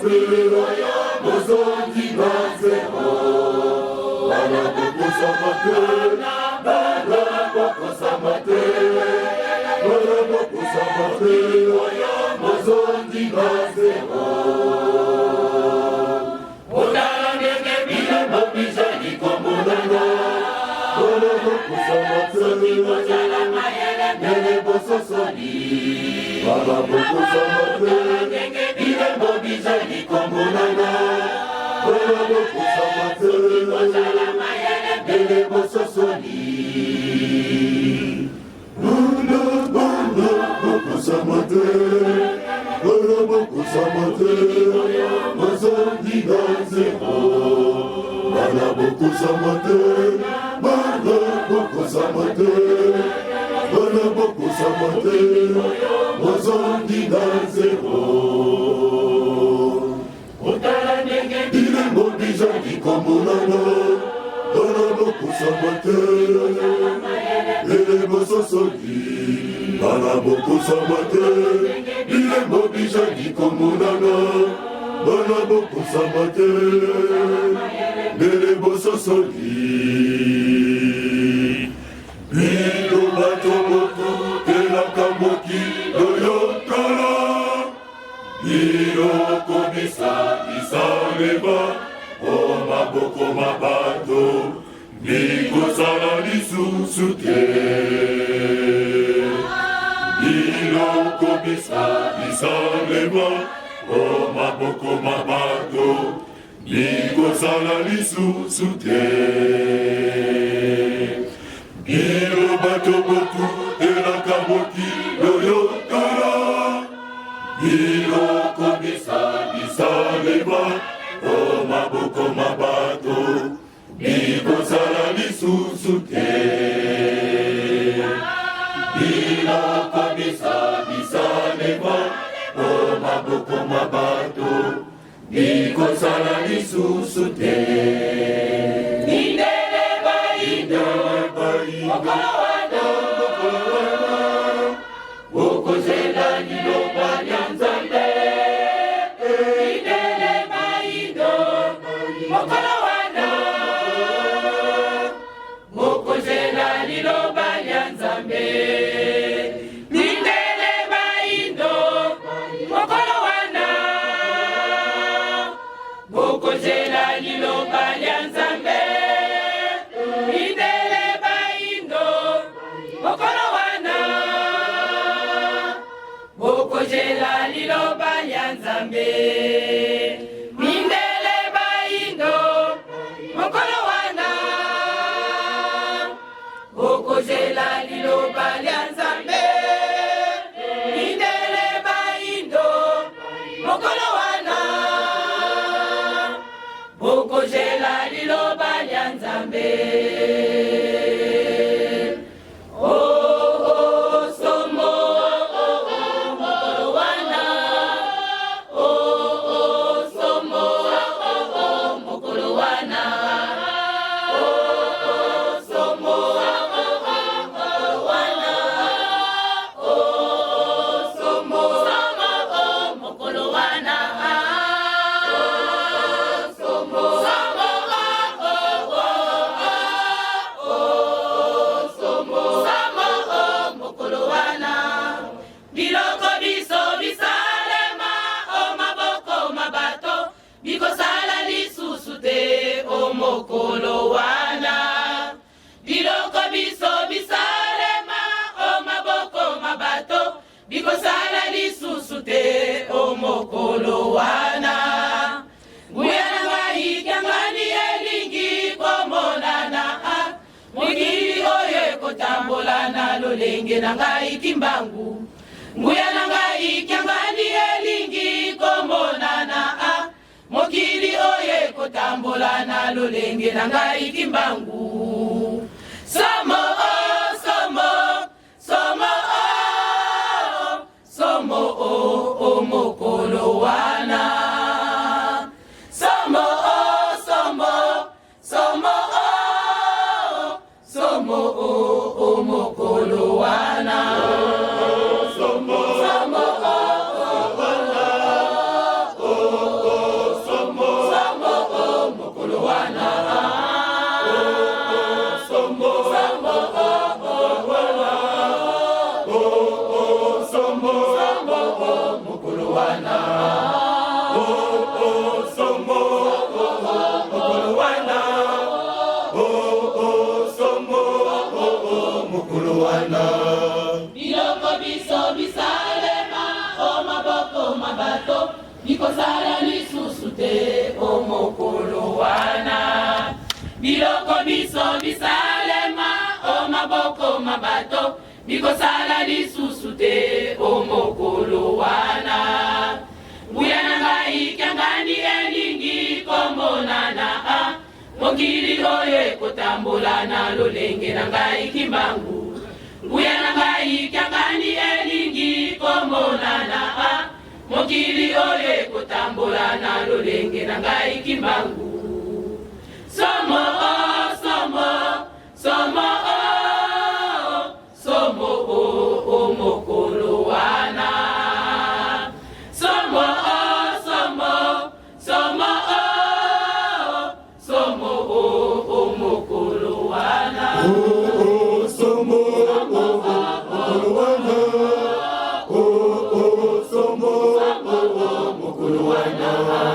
te mozondi banzero bana bokosama te bana bokosama te bana bokosama te mozondi banzero otala ndenge bilemo bizali komonana bana bokosama te nene bososoli bana bokosama te bilemo bizali komonana bana bokosama te nene bososoli bana bokosama te bana bokosama te mozondi banzero bana bokosama te bana bokosama te bana bokosama te mozondi banzero otala ndenge bilemo bizali komonana bana bokosama te bilemo sosoli bana bokosama te bilemo bizali komonana bana bokosama te bilemo sosoli bino bato boku telaka mokilo yokala bino komisa bisaleba o maboko mabato bikosala lisusu te bino komisa bisaleba o maboko mabato bikosala lisusu te bino bato boku telaka mokilo yokala bino komisa bisaleba o maboko mabato bikosala lisusu te bino komisa bisaleba o maboko mabato bikosala lisusu te indele baindo okalawana okozela liloba lya Nzambe indele baindo okalawana okozela liloba lya Nzambe indele baindo okalawana okozela liloba lya Nzambe indele baindo okalawana okozela liloba lya Nzambe indele baindo okalawana okozela liloba lya Nzambe indele baindo okalawana okozela liloba lya Nzambe bikosala lisusu te o mokolo wana nguyana ngai kyangani elingi komonana mokili oyo ekotambola na lolenge na ngai kimbangu nguyana ngai kyangani elingi komonana mokili oyo ekotambola na lolenge na ngai kimbangu somo o mokolo wana somo o mokolo wana somo wana. Biloko biso bisalema o maboko mabato bikosala lisusu te o mokolo wana. Biloko biso bisalema o maboko mabato bikosala lisusu te o mokolo wana. Nguya na ngai kyangani elingi komonana mokili oyo ekotambola na lolenge na ngai kimbangu. Nguya na ngai kyangani elingi komonana mokili oyo ekotambola na lolenge na ngai kimbangu. Somo o somo somo o somo o mokolo wana. Somo o somo somo o somo o mokolo wana. Somo mokolo wana. Somo mokolo wana.